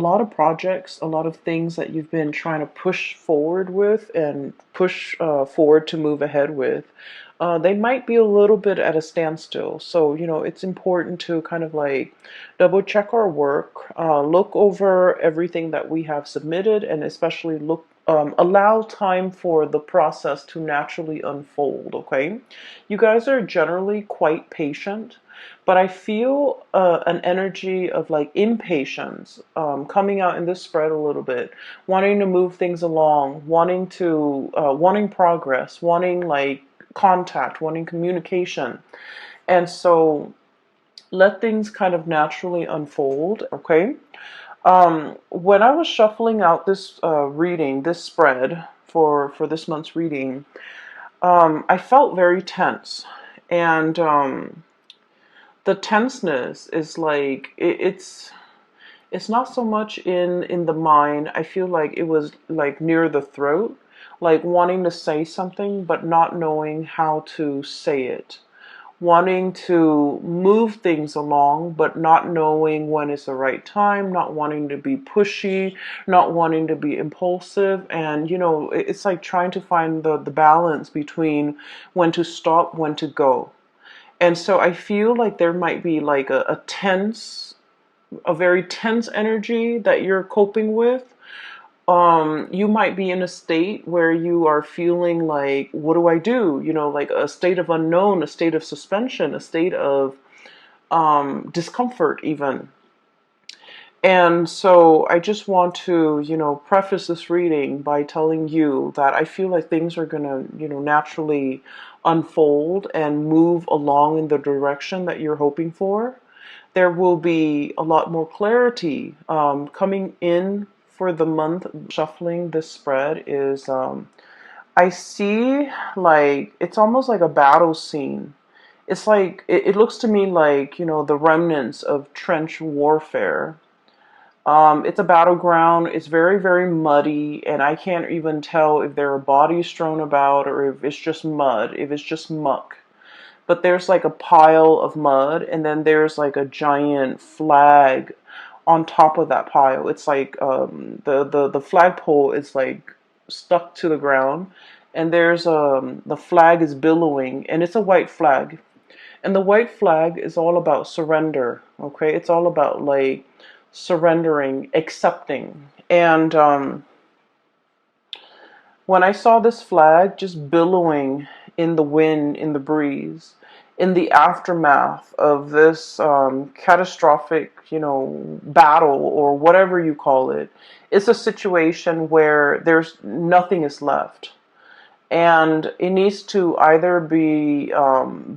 a lot of projects, a lot of things that you've been trying to push forward with and push forward to move ahead with, they might be a little bit at a standstill. So, it's important to kind of like double check our work, look over everything that we have submitted, and especially allow time for the process to naturally unfold, okay? You guys are generally quite patient, but I feel an energy of like impatience coming out in this spread a little bit, wanting to move things along, wanting progress, wanting like contact, wanting communication. And so let things kind of naturally unfold, okay? When I was shuffling out this reading, this spread for this month's reading, I felt very tense. And the tenseness is like it's not so much in the mind. I feel like it was like near the throat, like wanting to say something but not knowing how to say it, wanting to move things along but not knowing when is the right time, not wanting to be pushy, not wanting to be impulsive. And it's like trying to find the balance between when to stop, when to go. And so I feel like there might be like a very tense energy that you're coping with. You might be in a state where you are feeling like, what do I do? Like a state of unknown, a state of suspension, a state of discomfort even. And so I just want to, preface this reading by telling you that I feel like things are going to, naturally unfold and move along in the direction that you're hoping for. There will be a lot more clarity coming in for the month. Shuffling this spread is, I see like, it's almost like a battle scene. It's like, it looks to me like, the remnants of trench warfare. It's a battleground. It's very, very muddy, and I can't even tell if there are bodies strewn about or if it's just mud, if it's just muck. But there's like a pile of mud, and then there's like a giant flag on top of that pile. It's like the flagpole is like stuck to the ground, and there's the flag is billowing, and it's a white flag. And the white flag is all about surrender, okay? It's all about like surrendering, accepting. And when I saw this flag just billowing in the wind, in the breeze, in the aftermath of this catastrophic, battle or whatever you call it, it's a situation where there's nothing is left. And it needs to either be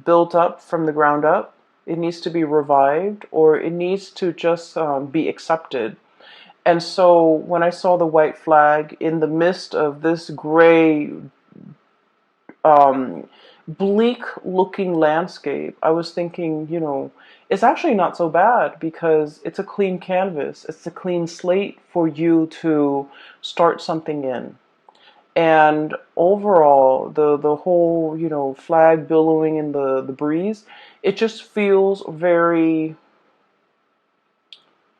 built up from the ground up, it needs to be revived, or it needs to just be accepted. And so when I saw the white flag in the midst of this gray, um, bleak looking landscape, I was thinking, it's actually not so bad because it's a clean canvas. It's a clean slate for you to start something in. And overall, the whole, flag billowing in the breeze, it just feels very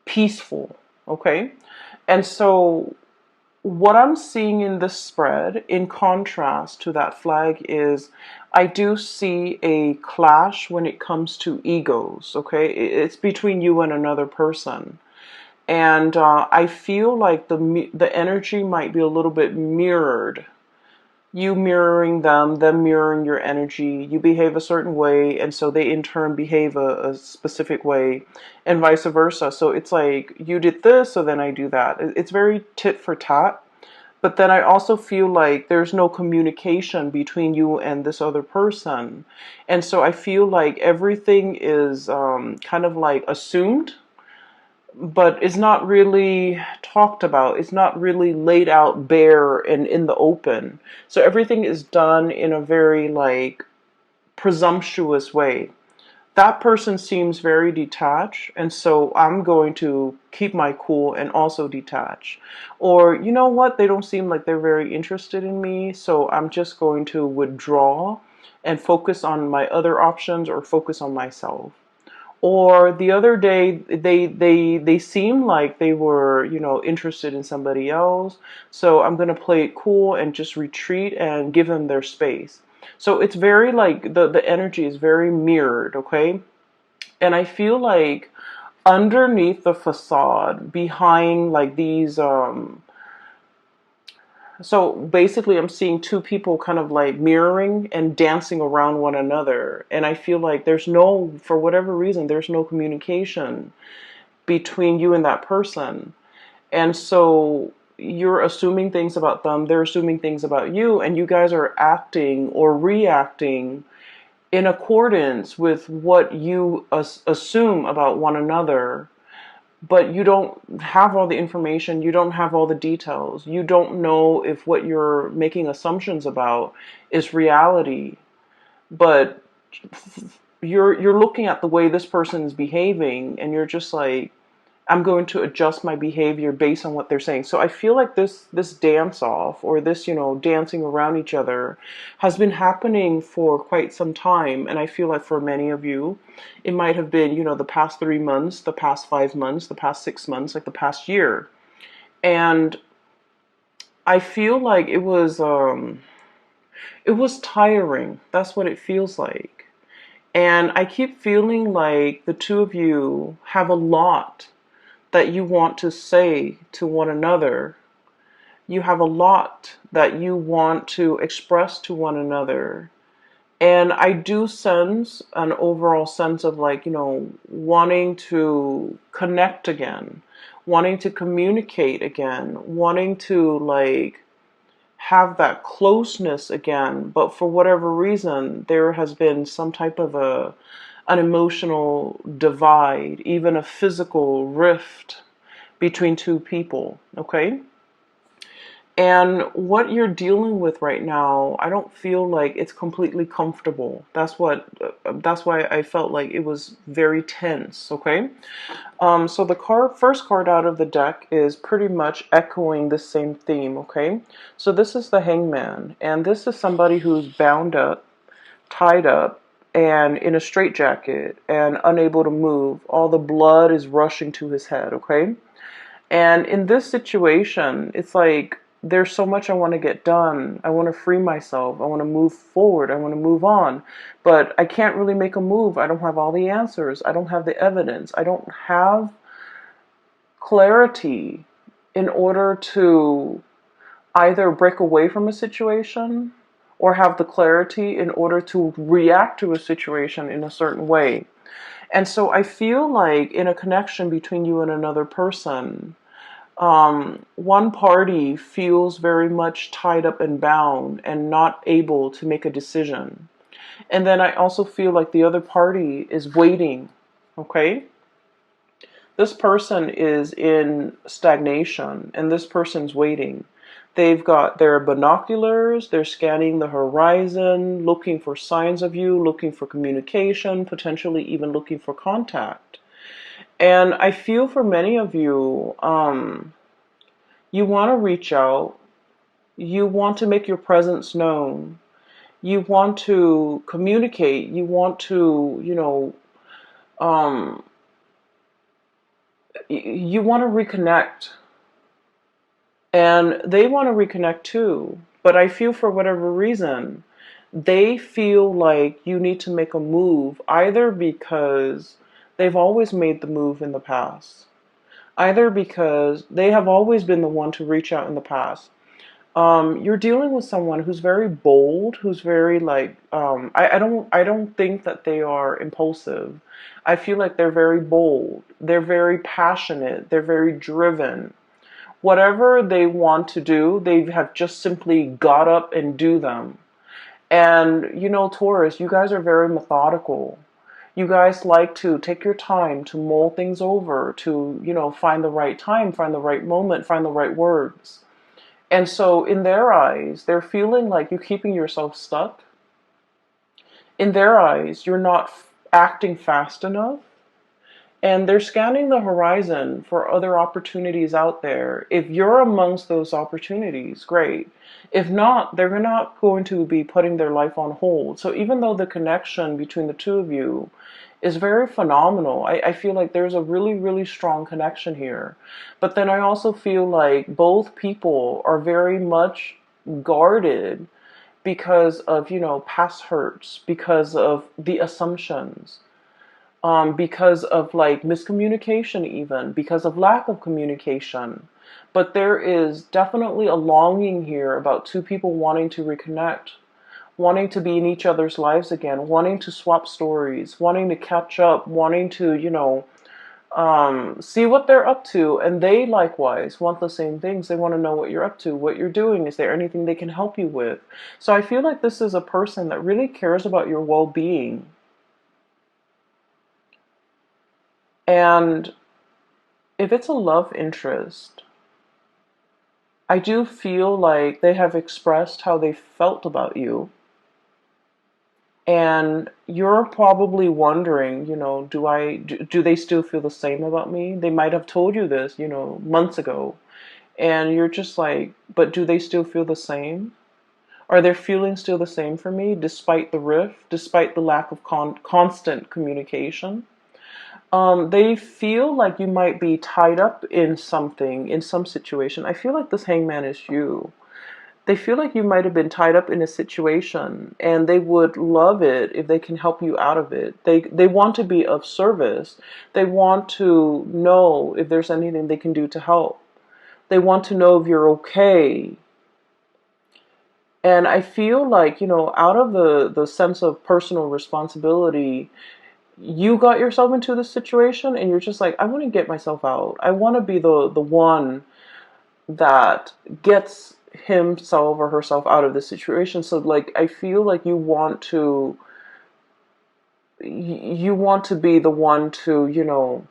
peaceful, okay? And so what I'm seeing in this spread, in contrast to that flag, is I do see a clash when it comes to egos, okay? It's between you and another person. And I feel like the energy might be a little bit mirrored. You mirroring them mirroring your energy. You behave a certain way, and so they in turn behave a specific way, and vice versa. So it's like, you did this, so then I do that. It's very tit for tat. But then I also feel like there's no communication between you and this other person. And so I feel like everything is kind of like assumed, but it's not really talked about. It's not really laid out bare and in the open. So everything is done in a very like presumptuous way. That person seems very detached, and so I'm going to keep my cool and also detach. Or, you know what, they don't seem like they're very interested in me, so I'm just going to withdraw and focus on my other options or focus on myself. Or the other day, they seem like they were, interested in somebody else. So I'm gonna play it cool and just retreat and give them their space. So it's very like the energy is very mirrored, okay? And I feel like underneath the facade, behind like these so basically I'm seeing two people kind of like mirroring and dancing around one another. And I feel like there's no, for whatever reason, there's no communication between you and that person. And so you're assuming things about them, they're assuming things about you, and you guys are acting or reacting in accordance with what you assume about one another. But you don't have all the information, you don't have all the details, you don't know if what you're making assumptions about is reality. But you're looking at the way this person is behaving, and you're just like, I'm going to adjust my behavior based on what they're saying. So I feel like this dance off, or this, dancing around each other, has been happening for quite some time. And I feel like for many of you, it might have been, the past 3 months, the past 5 months, the past 6 months, like the past year. And I feel like it was tiring. That's what it feels like. And I keep feeling like the two of you have a lot that you want to say to one another. You have a lot that you want to express to one another. And I do sense an overall sense of like, wanting to connect again, wanting to communicate again, wanting to like have that closeness again. But for whatever reason, there has been some type of an emotional divide, even a physical rift between two people, okay? And what you're dealing with right now, I don't feel like it's completely comfortable. That's why I felt like it was very tense, okay? So the first card out of the deck is pretty much echoing the same theme, okay? So this is the Hangman, and this is somebody who's bound up, tied up, and in a straitjacket and unable to move. All the blood is rushing to his head, okay? And in this situation, it's like there's so much I want to get done. I want to free myself. I want to move forward. I want to move on. But I can't really make a move. I don't have all the answers. I don't have the evidence. I don't have clarity in order to either break away from a situation or have the clarity in order to react to a situation in a certain way. And so I feel like in a connection between you and another person, one party feels very much tied up and bound and not able to make a decision. And then I also feel like the other party is waiting, okay? This person is in stagnation and this person's waiting. They've got their binoculars, they're scanning the horizon, looking for signs of you, looking for communication, potentially even looking for contact. And I feel for many of you, you want to reach out, you want to make your presence known, you want to communicate, you want to, you want to reconnect. And they want to reconnect too. But I feel for whatever reason, they feel like you need to make a move, either because they've always made the move in the past, either because they have always been the one to reach out in the past. You're dealing with someone who's very bold, who's very like, I don't think that they are impulsive. I feel like they're very bold. They're very passionate. They're very driven. Whatever they want to do, they have just simply got up and do them. And Taurus, you guys are very methodical. You guys like to take your time to mull things over, to, find the right time, find the right moment, find the right words. And so in their eyes, they're feeling like you're keeping yourself stuck. In their eyes, you're not acting fast enough. And they're scanning the horizon for other opportunities out there. If you're amongst those opportunities, great. If not, they're not going to be putting their life on hold. So even though the connection between the two of you is very phenomenal. I feel like there's a really, really strong connection here. But then I also feel like both people are very much guarded because of, past hurts, because of the assumptions, because of like miscommunication, even because of lack of communication. But there is definitely a longing here about two people wanting to reconnect, wanting to be in each other's lives again, wanting to swap stories, wanting to catch up, wanting to, see what they're up to. And they likewise want the same things. They want to know what you're up to, what you're doing. Is there anything they can help you with? So I feel like this is a person that really cares about your well-being. And if it's a love interest, I do feel like they have expressed how they felt about you. And you're probably wondering, do they still feel the same about me? They might have told you this, months ago. And you're just like, but do they still feel the same? Are their feelings still the same for me, despite the rift, despite the lack of constant communication? They feel like you might be tied up in something, in some situation. I feel like this hangman is you. They feel like you might have been tied up in a situation, and they would love it if they can help you out of it. They want to be of service. They want to know if there's anything they can do to help. They want to know if you're okay. And I feel like, out of the sense of personal responsibility, you got yourself into this situation and you're just like, I want to get myself out. I want to be the one that gets himself or herself out of this situation. So like, I feel like you want to be the one to,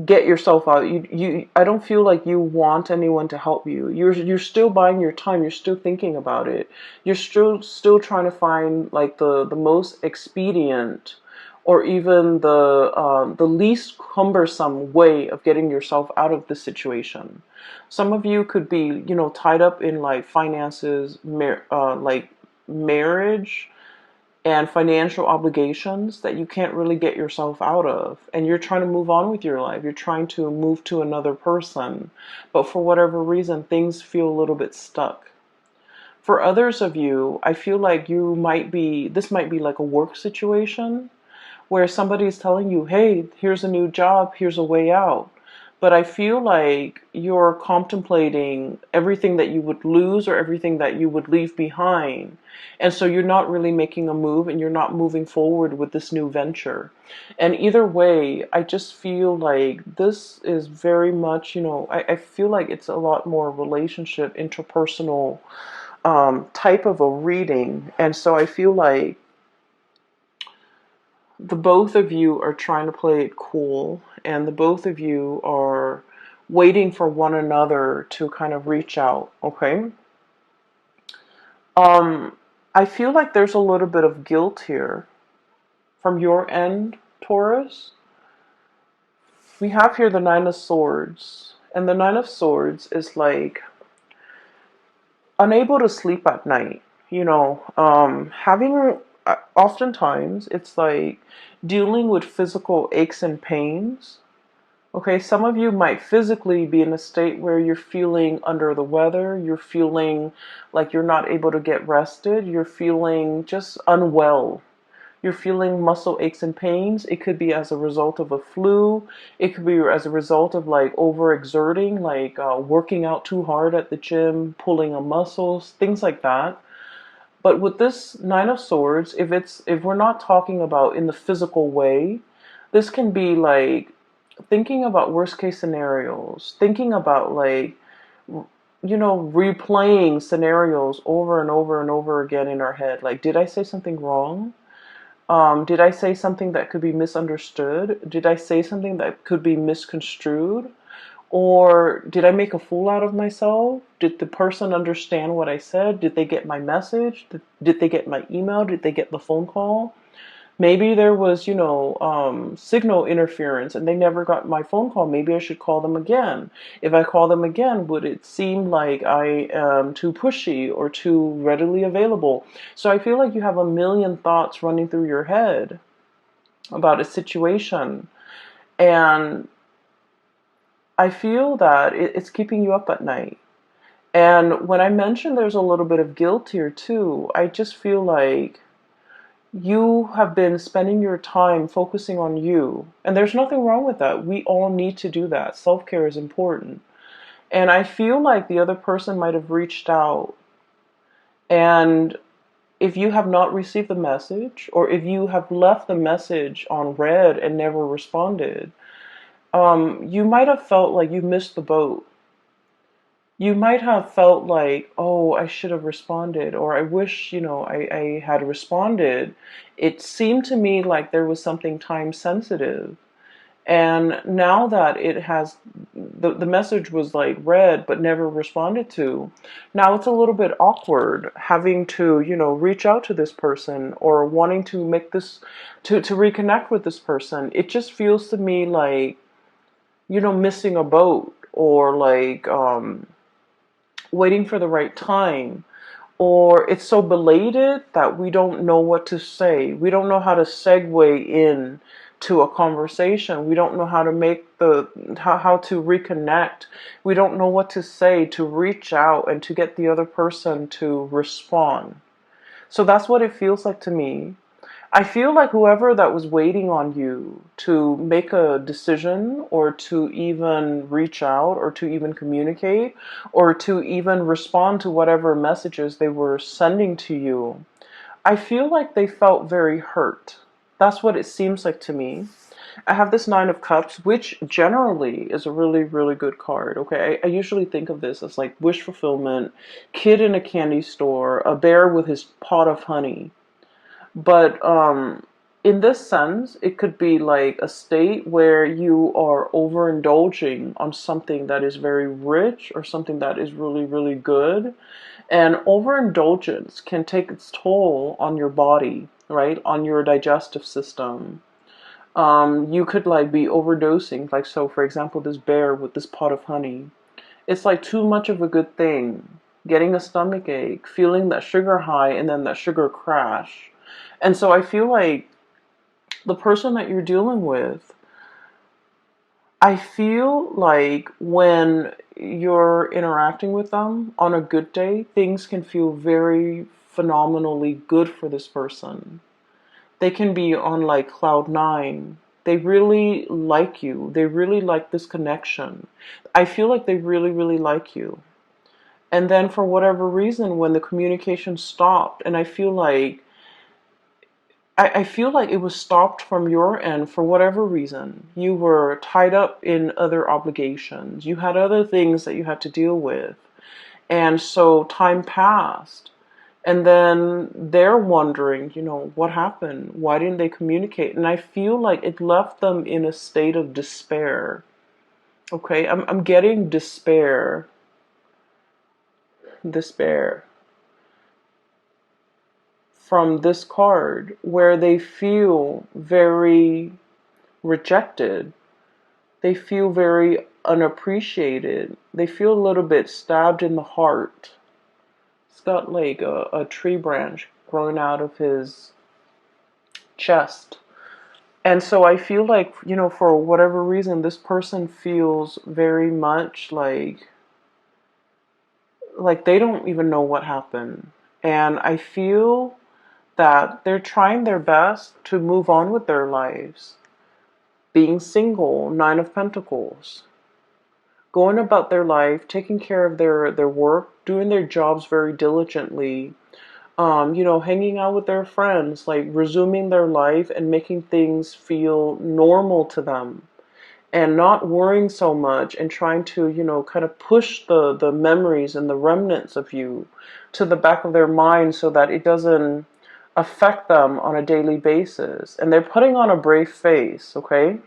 get yourself out. I don't feel like you want anyone to help you. You're still buying your time. You're still thinking about it. You're still trying to find like the most expedient, or even the least cumbersome way of getting yourself out of the situation. Some of you could be, tied up in like finances, like marriage and financial obligations that you can't really get yourself out of. And you're trying to move on with your life. You're trying to move to another person. But for whatever reason, things feel a little bit stuck. For others of you, I feel like this might be like a work situation where somebody's telling you, hey, here's a new job, here's a way out. But I feel like you're contemplating everything that you would lose or everything that you would leave behind. And so you're not really making a move and you're not moving forward with this new venture. And either way, I just feel like this is very much, I feel like it's a lot more relationship, interpersonal type of a reading. And so I feel like the both of you are trying to play it cool, and the both of you are waiting for one another to kind of reach out, okay? Um, I feel like there's a little bit of guilt here from your end, Taurus. We have here the Nine of Swords, and the Nine of Swords is like unable to sleep at night, having oftentimes it's like dealing with physical aches and pains. Okay, some of you might physically be in a state where you're feeling under the weather, you're feeling like you're not able to get rested, you're feeling just unwell. You're feeling muscle aches and pains. It could be as a result of a flu. It could be as a result of like overexerting, like working out too hard at the gym, pulling on muscles, things like that. But with this Nine of Swords, if we're not talking about in the physical way, this can be like thinking about worst case scenarios, thinking about like, replaying scenarios over and over and over again in our head. Like, did I say something wrong? Did I say something that could be misunderstood? Did I say something that could be misconstrued? Or did I make a fool out of myself? Did the person understand what I said? Did they get my message? Did they get my email? Did they get the phone call? Maybe there was, signal interference and they never got my phone call. Maybe I should call them again. If I call them again, would it seem like I am too pushy or too readily available? So I feel like you have a million thoughts running through your head about a situation. And I feel that it's keeping you up at night. And when I mentioned there's a little bit of guilt here too, I just feel like you have been spending your time focusing on you. And there's nothing wrong with that. We all need to do that. Self-care is important. And I feel like the other person might have reached out. And if you have not received the message, or if you have left the message on read and never responded, you might have felt like you missed the boat. You might have felt like, oh, I should have responded, or I wish, I had responded. It seemed to me like there was something time sensitive. And now that it has, the message was like read but never responded to, now it's a little bit awkward having to, reach out to this person or wanting to make this, to reconnect with this person. It just feels to me like, missing a boat or like, waiting for the right time, or it's so belated that we don't know what to say. We don't know how to segue in to a conversation. We don't know how to make how to reconnect. We don't know what to say to reach out and to get the other person to respond. So that's what it feels like to me. I feel like whoever that was waiting on you to make a decision or to even reach out or to even communicate or to even respond to whatever messages they were sending to you, I feel like they felt very hurt. That's what it seems like to me. I have this Nine of Cups, which generally is a really, really good card. Okay, I usually think of this as like wish fulfillment, kid in a candy store, a bear with his pot of honey. But in this sense, it could be like a state where you are overindulging on something that is very rich or something that is really, really good. And overindulgence can take its toll on your body, right? On your digestive system. You could like be overdosing. Like, so for example, this bear with this pot of honey. It's like too much of a good thing. Getting a stomach ache, feeling that sugar high and then that sugar crash. And so I feel like the person that you're dealing with, I feel like when you're interacting with them on a good day, things can feel very phenomenally good for this person. They can be on like cloud nine. They really like you. They really like this connection. I feel like they really, really like you. And then for whatever reason, when the communication stopped, and I feel like it was stopped from your end for whatever reason. You were tied up in other obligations. You had other things that you had to deal with. And so time passed. And then they're wondering, what happened? Why didn't they communicate? And I feel like it left them in a state of despair. Okay, I'm getting despair. Despair from this card where they feel very rejected. They feel very unappreciated. They feel a little bit stabbed in the heart. It's got like a tree branch growing out of his chest. And so I feel like, for whatever reason, this person feels very much like they don't even know what happened. And I feel that they're trying their best to move on with their lives. Being single, Nine of Pentacles. Going about their life, taking care of their work, doing their jobs very diligently, hanging out with their friends, like resuming their life and making things feel normal to them. And not worrying so much and trying to, kind of push the memories and the remnants of you to the back of their mind so that it doesn't affect them on a daily basis. And they're putting on a brave face, okay?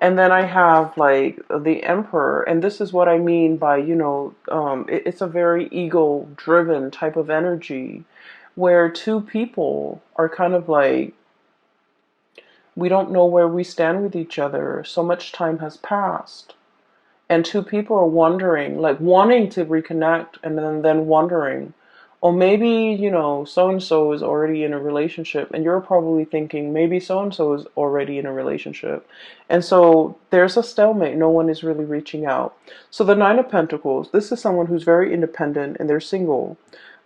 And then I have like the Emperor, and this is what I mean by, it's a very ego-driven type of energy where two people are kind of like We don't know where we stand with each other. So much time has passed. And two people are wondering, like wanting to reconnect and then wondering, oh, maybe, so-and-so is already in a relationship. And you're probably thinking, maybe so-and-so is already in a relationship. And so there's a stalemate. No one is really reaching out. So the Nine of Pentacles, this is someone who's very independent and they're single.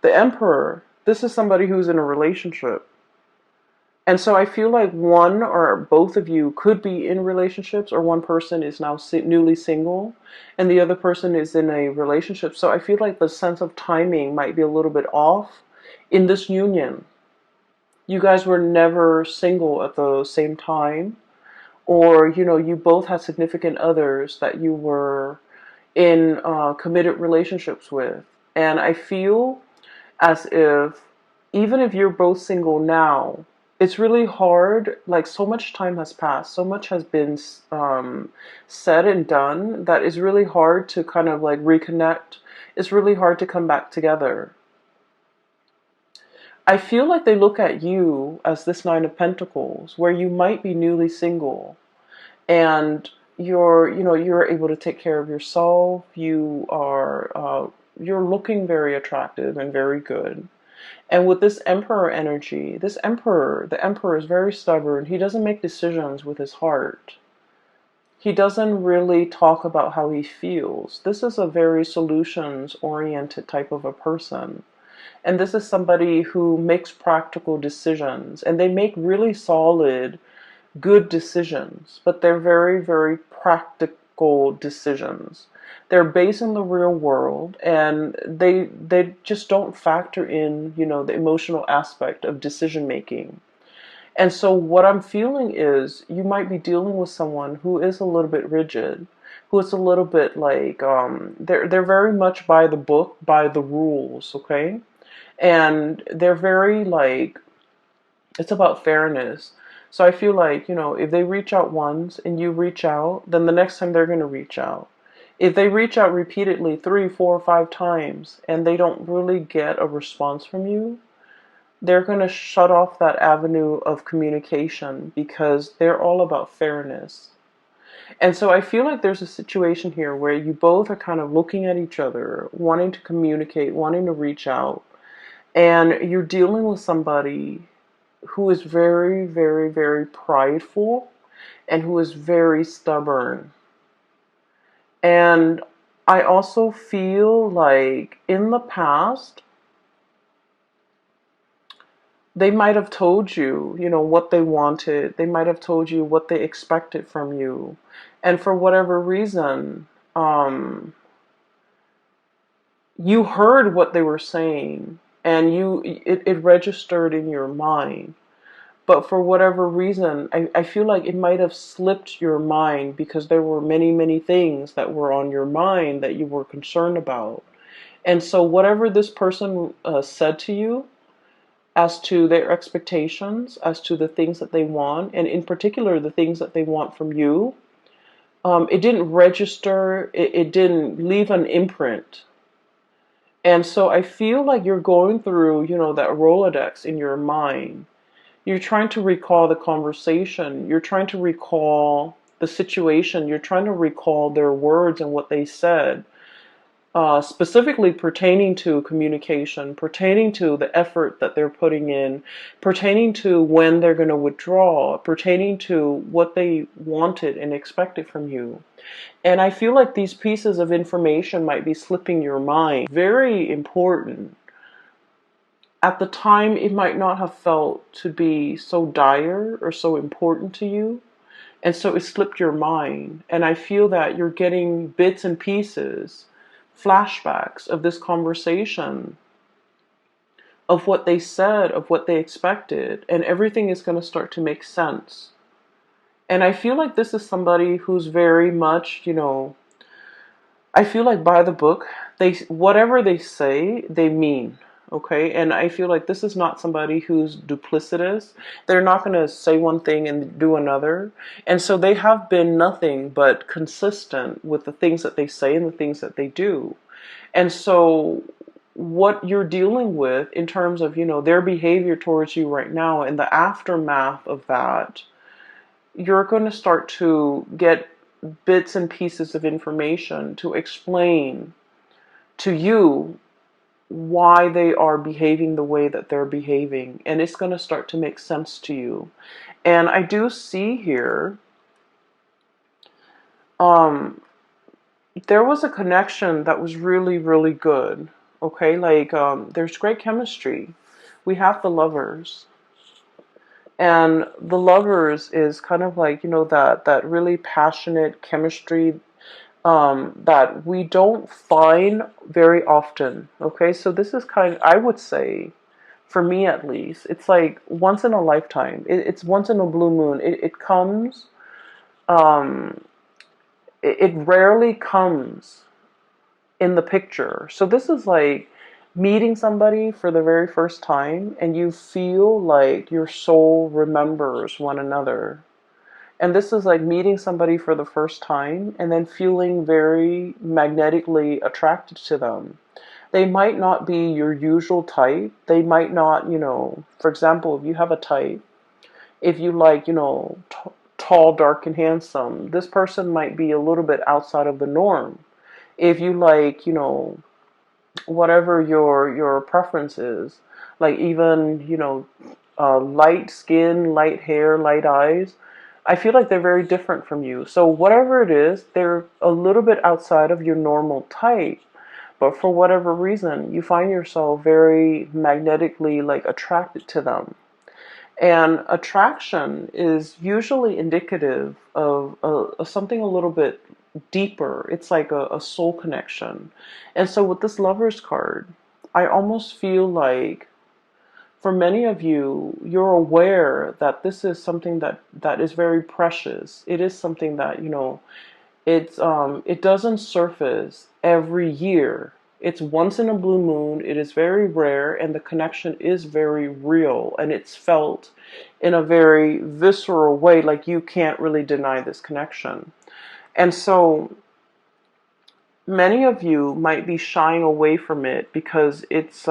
The Emperor, this is somebody who's in a relationship. And so I feel like one or both of you could be in relationships, or one person is now newly single and the other person is in a relationship. So I feel like the sense of timing might be a little bit off in this union. You guys were never single at the same time, or, you both had significant others that you were in committed relationships with. And I feel as if, even if you're both single now, it's really hard. Like, so much time has passed, so much has been said and done, that it's really hard to kind of like reconnect. It's really hard to come back together. I feel like they look at you as this Nine of Pentacles, where you might be newly single and you're able to take care of yourself. You're looking very attractive and very good. And with this Emperor energy, the Emperor is very stubborn. He doesn't make decisions with his heart. He doesn't really talk about how he feels. This is a very solutions-oriented type of a person. And this is somebody who makes practical decisions. And they make really solid, good decisions. But they're very, very practical decisions. They're based in the real world, and they just don't factor in, the emotional aspect of decision making. And so what I'm feeling is you might be dealing with someone who is a little bit rigid, who is a little bit like they're very much by the book, by the rules, okay? And they're very like, it's about fairness. So I feel like, if they reach out once and you reach out, then the next time they're going to reach out. If they reach out repeatedly 3, 4, 5 times and they don't really get a response from you, they're going to shut off that avenue of communication, because they're all about fairness. And so I feel like there's a situation here where you both are kind of looking at each other, wanting to communicate, wanting to reach out, and you're dealing with somebody who is very, very, very prideful and who is very stubborn. And I also feel like in the past, they might have told you, what they wanted. They might have told you what they expected from you. And for whatever reason, you heard what they were saying, and it registered in your mind. But for whatever reason, I feel like it might have slipped your mind, because there were many, many things that were on your mind that you were concerned about. And so whatever this person said to you as to their expectations, as to the things that they want, and in particular the things that they want from you, it didn't register, it didn't leave an imprint. And so I feel like you're going through, that Rolodex in your mind. You're trying to recall the conversation. You're trying to recall the situation. You're trying to recall their words and what they said, specifically pertaining to communication, pertaining to the effort that they're putting in, pertaining to when they're going to withdraw, pertaining to what they wanted and expected from you. And I feel like these pieces of information might be slipping your mind. Very important. At the time, it might not have felt to be so dire or so important to you. And so it slipped your mind. And I feel that you're getting bits and pieces, flashbacks of this conversation, of what they said, of what they expected. And everything is going to start to make sense. And I feel like this is somebody who's very much, I feel like by the book, whatever they say, they mean. Okay, and I feel like this is not somebody who's duplicitous. They're not going to say one thing and do another. And so they have been nothing but consistent with the things that they say and the things that they do. And so what you're dealing with in terms of, their behavior towards you right now and the aftermath of that, you're going to start to get bits and pieces of information to explain to you why they are behaving the way that they're behaving. And it's going to start to make sense to you. And I do see here, um, there was a connection that was really, really good. Okay, like there's great chemistry. We have the lovers. And the lovers is kind of like, that really passionate chemistry that we don't find very often. Okay, so this is I would say, for me at least, it's like once in a lifetime. It's once in a blue moon. It comes, um, it rarely comes in the picture. So this is like meeting somebody for the very first time and you feel like your soul remembers one another. And this is like meeting somebody for the first time and then feeling very magnetically attracted to them. They might not be your usual type. They might not, for example, if you have a type, if you like, tall, dark, and handsome, this person might be a little bit outside of the norm. If you like, whatever your preference is, like even, light skin, light hair, light eyes, I feel like they're very different from you. So whatever it is, they're a little bit outside of your normal type. But for whatever reason, you find yourself very magnetically like attracted to them. And attraction is usually indicative of something a little bit deeper. It's like a soul connection. And so with this Lover's card, I almost feel like for many of you, you're aware that this is something that is very precious. It is something that, it doesn't surface every year. It's once in a blue moon. It is very rare, and the connection is very real, and it's felt in a very visceral way. Like you can't really deny this connection. And so many of you might be shying away from it because it's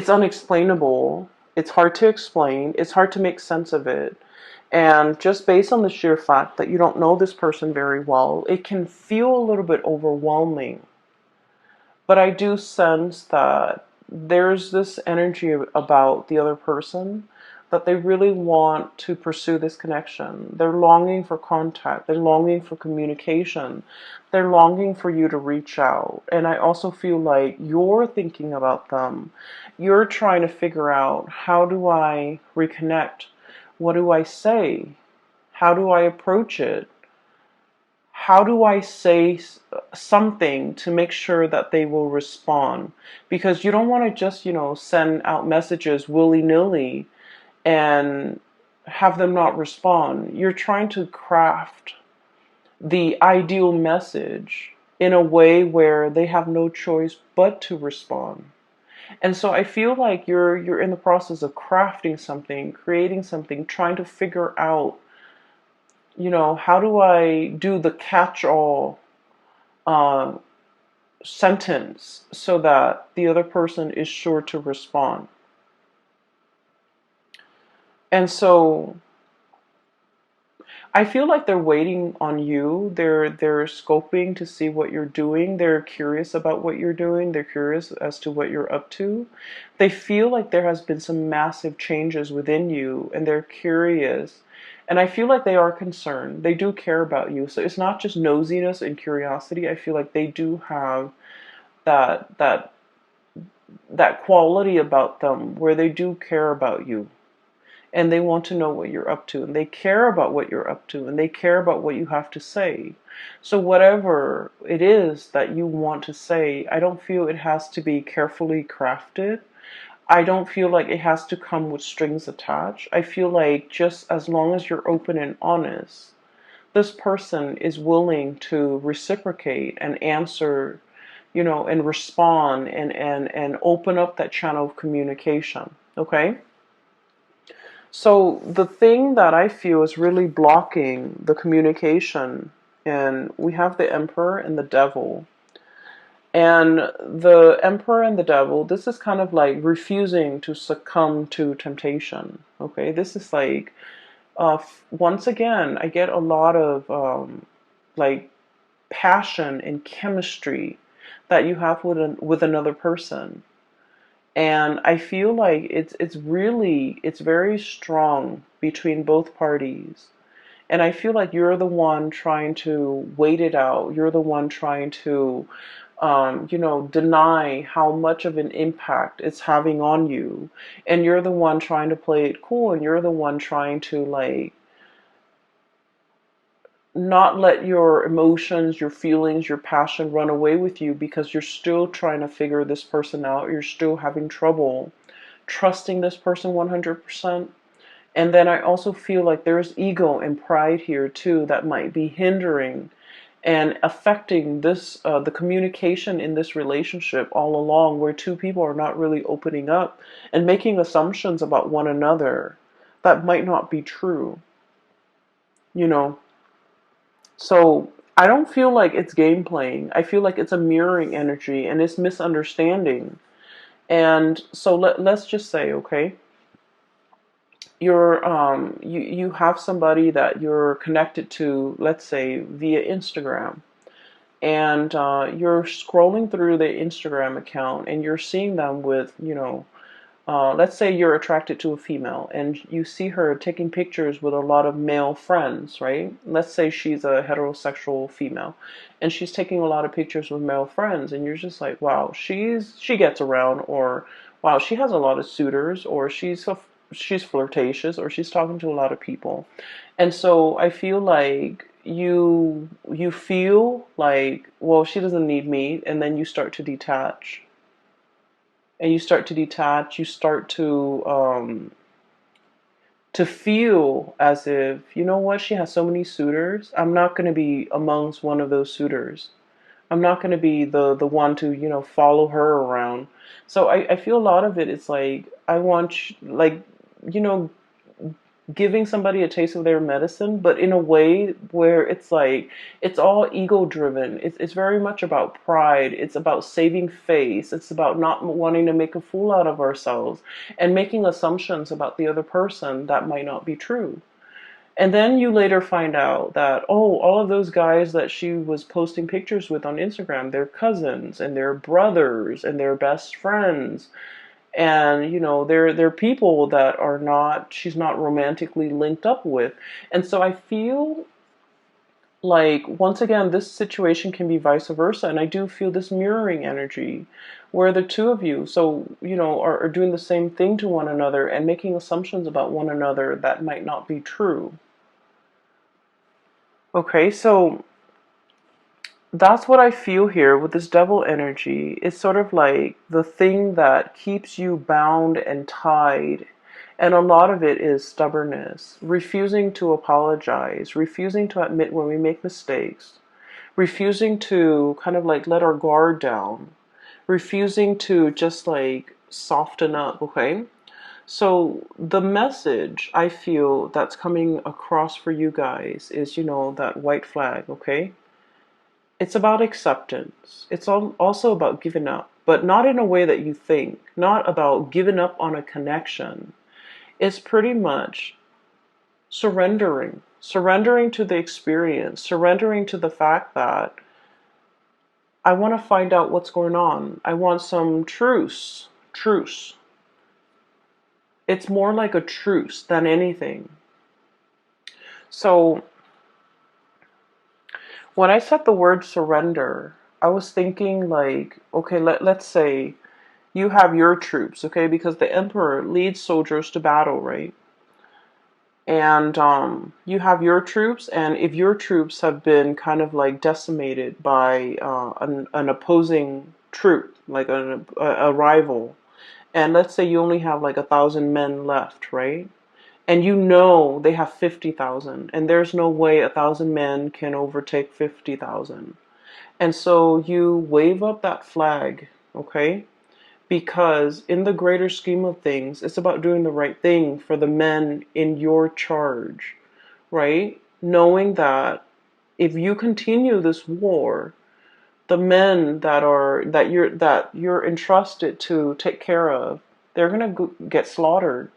unexplainable. It's hard to explain. It's hard to make sense of it. And just based on the sheer fact that you don't know this person very well, it can feel a little bit overwhelming. But I do sense that there's this energy about the other person that they really want to pursue this connection. They're longing for contact. They're longing for communication. They're longing for you to reach out. And I also feel like you're thinking about them. You're trying to figure out, how do I reconnect? What do I say? How do I approach it? How do I say something to make sure that they will respond? Because you don't want to just, send out messages willy-nilly and have them not respond. You're trying to craft the ideal message in a way where they have no choice but to respond. And so I feel like you're in the process of crafting something, creating something, trying to figure out, how do I do the catch-all uh, sentence so that the other person is sure to respond. And so I feel like they're waiting on you. They're scoping to see what you're doing. They're curious about what you're doing. They're curious as to what you're up to. They feel like there has been some massive changes within you, and they're curious. And I feel like they are concerned. They do care about you. So it's not just nosiness and curiosity. I feel like they do have that that that quality about them where they do care about you. And they want to know what you're up to, and they care about what you're up to, and they care about what you have to say. So whatever it is that you want to say, I don't feel it has to be carefully crafted. I don't feel like it has to come with strings attached. I feel like just as long as you're open and honest, this person is willing to reciprocate and answer, and respond and open up that channel of communication. Okay? So the thing that I feel is really blocking the communication, and we have the Emperor and the Devil. And the Emperor and the Devil, this is kind of like refusing to succumb to temptation. Okay, this is like Once again, I get a lot of like passion and chemistry that you have with another person. And I feel like it's very strong between both parties. And I feel like you're the one trying to wait it out. You're the one trying to, deny how much of an impact it's having on you. And you're the one trying to play it cool. And you're the one trying to, like, not let your emotions, your feelings, your passion run away with you because you're still trying to figure this person out. You're still having trouble trusting this person 100%. And then I also feel like there's ego and pride here too that might be hindering and affecting the communication in this relationship all along, where two people are not really opening up and making assumptions about one another that might not be true, you know. So I don't feel like it's game playing. I feel like it's a mirroring energy and it's misunderstanding. And so let's just say, okay, you have somebody that you're connected to, let's say via Instagram, and you're scrolling through the Instagram account and you're seeing them with, let's say you're attracted to a female and you see her taking pictures with a lot of male friends, right? Let's say she's a heterosexual female and she's taking a lot of pictures with male friends, and you're just like, wow, she gets around, or wow, she has a lot of suitors, or she's flirtatious, or she's talking to a lot of people. And so I feel like you feel like, well, she doesn't need me, and then you start to detach, you start to feel as if, you know what, she has so many suitors, I'm not going to be amongst one of those suitors. I'm not going to be the one to, follow her around. So I feel a lot of it is like, I want, like, you know, giving somebody a taste of their medicine, but in a way where it's like, it's all ego driven. It's very much about pride. It's about saving face. It's about not wanting to make a fool out of ourselves and making assumptions about the other person that might not be true. And then you later find out that, oh, all of those guys that she was posting pictures with on Instagram, they're cousins and they're brothers and they're best friends. And, they're people that are not, she's not romantically linked up with. And so I feel like, once again, this situation can be vice versa. And I do feel this mirroring energy where the two of you, so, are doing the same thing to one another and making assumptions about one another that might not be true. Okay, so that's what I feel here with this devil energy. It's sort of like the thing that keeps you bound and tied. And a lot of it is stubbornness, refusing to apologize, refusing to admit when we make mistakes, refusing to kind of like let our guard down, refusing to just like soften up, okay? So the message I feel that's coming across for you guys is, that white flag, okay? It's about acceptance. It's also about giving up, but not in a way that you think, not about giving up on a connection. It's pretty much surrendering to the experience, surrendering to the fact that I want to find out what's going on. I want some truce. It's more like a truce than anything. So when I said the word surrender, I was thinking like, okay, let's say you have your troops, okay, because the emperor leads soldiers to battle, right? And you have your troops, and if your troops have been kind of like decimated by an opposing troop, like a rival, and let's say you only have like 1,000 men left, right? And they have 50,000, and there's no way 1,000 men can overtake 50,000. And so you wave up that flag, okay? Because in the greater scheme of things, it's about doing the right thing for the men in your charge, right? Knowing that if you continue this war, the men that you're entrusted to take care of, they're gonna get slaughtered.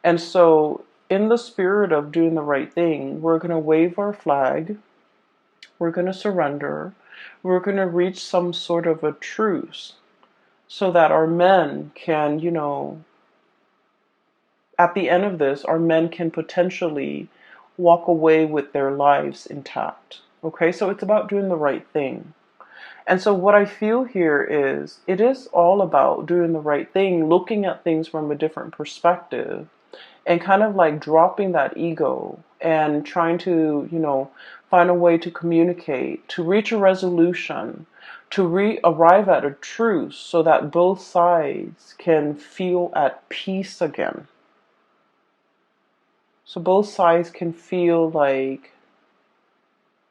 And so in the spirit of doing the right thing, we're going to wave our flag, we're going to surrender, we're going to reach some sort of a truce so that our men can, at the end of this, our men can potentially walk away with their lives intact. Okay, so it's about doing the right thing. And so what I feel here is it is all about doing the right thing, looking at things from a different perspective, and kind of like dropping that ego and trying to, find a way to communicate, to reach a resolution, to arrive at a truce so that both sides can feel at peace again. So both sides can feel like,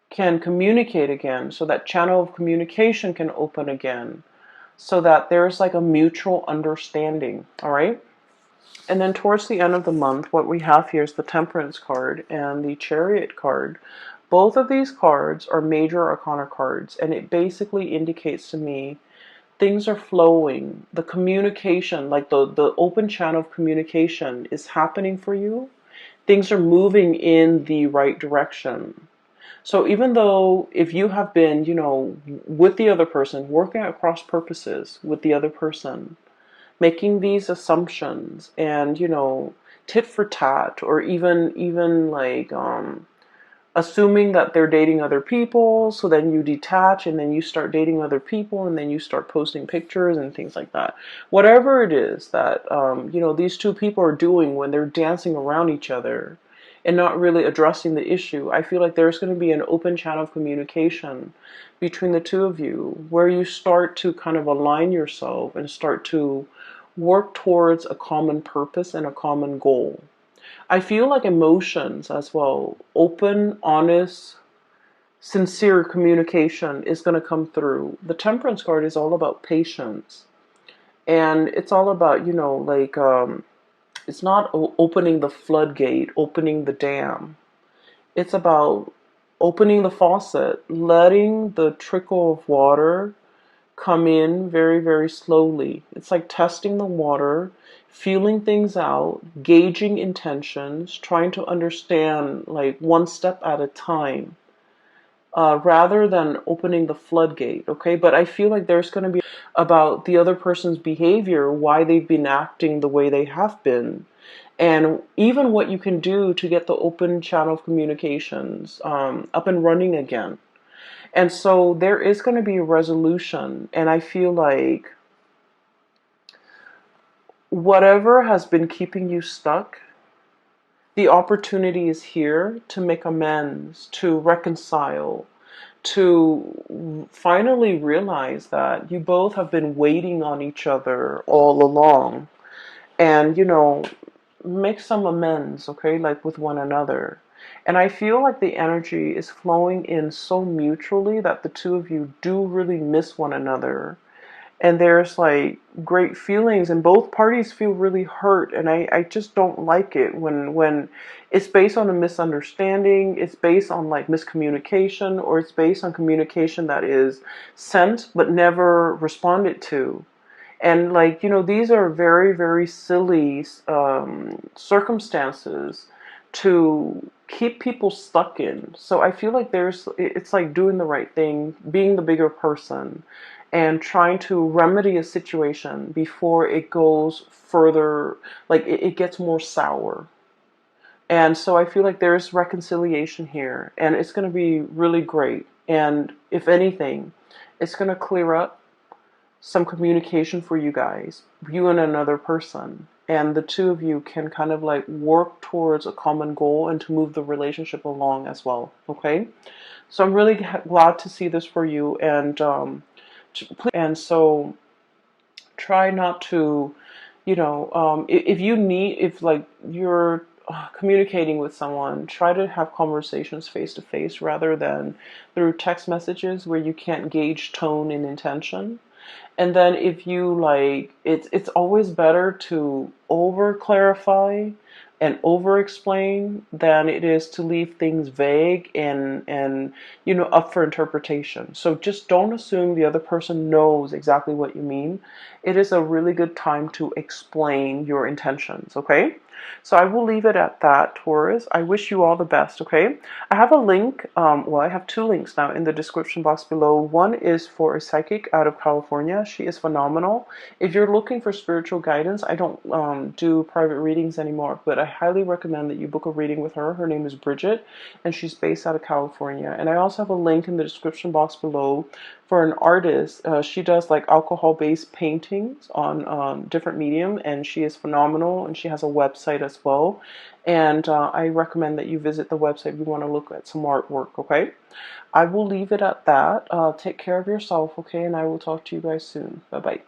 can communicate again, so that channel of communication can open again, so that there's like a mutual understanding, all right? And then towards the end of the month, what we have here is the Temperance card and the Chariot card. Both of these cards are major arcana cards, and it basically indicates to me things are flowing. The communication, like the open channel of communication is happening for you. Things are moving in the right direction. So even though if you have been, with the other person, working at cross purposes with the other person, making these assumptions and, tit for tat, or even like assuming that they're dating other people, so then you detach and then you start dating other people and then you start posting pictures and things like that. Whatever it is that these two people are doing when they're dancing around each other and not really addressing the issue, I feel like there's going to be an open channel of communication between the two of you where you start to kind of align yourself and start to work towards a common purpose and a common goal. I feel like emotions as well, open, honest, sincere communication is going to come through. The Temperance card is all about patience. And it's all about, it's not opening the floodgate, opening the dam. It's about opening the faucet, letting the trickle of water come in very, very slowly. It's like testing the water, feeling things out, gauging intentions, trying to understand like one step at a time, rather than opening the floodgate, okay? But I feel like there's going to be about the other person's behavior, why they've been acting the way they have been, and even what you can do to get the open channel of communications up and running again. And so there is going to be a resolution, and I feel like whatever has been keeping you stuck, the opportunity is here to make amends, to reconcile, to finally realize that you both have been waiting on each other all along, and, make some amends, okay, like with one another. And I feel like the energy is flowing in so mutually that the two of you do really miss one another. And there's like great feelings, and both parties feel really hurt. And I just don't like it when it's based on a misunderstanding, it's based on like miscommunication, or it's based on communication that is sent but never responded to. And like, these are very, very silly circumstances to keep people stuck in. So I feel like it's like doing the right thing, being the bigger person, and trying to remedy a situation before it goes further, like it gets more sour. And so I feel like there's reconciliation here, and it's going to be really great. And if anything, it's going to clear up some communication for you guys, you and another person. And the two of you can kind of like work towards a common goal and to move the relationship along as well. Okay? So I'm really glad to see this for you. And so try not to, if like you're communicating with someone, try to have conversations face to face rather than through text messages where you can't gauge tone and intention. And then if you like, it's always better to over clarify and over explain than it is to leave things vague and up for interpretation. So just don't assume the other person knows exactly what you mean. It is a really good time to explain your intentions, okay? So I will leave it at that, Taurus. I wish you all the best, okay? I have a link, well, I have two links now in the description box below. One is for a psychic out of California. She is phenomenal. If you're looking for spiritual guidance, I don't do private readings anymore, but I highly recommend that you book a reading with her. Her name is Bridget, and she's based out of California. And I also have a link in the description box below for an artist. She does like alcohol-based paintings on different medium, and she is phenomenal, and she has a website as well. And I recommend that you visit the website if you want to look at some artwork, okay? I will leave it at that. Take care of yourself, okay? And I will talk to you guys soon. Bye-bye.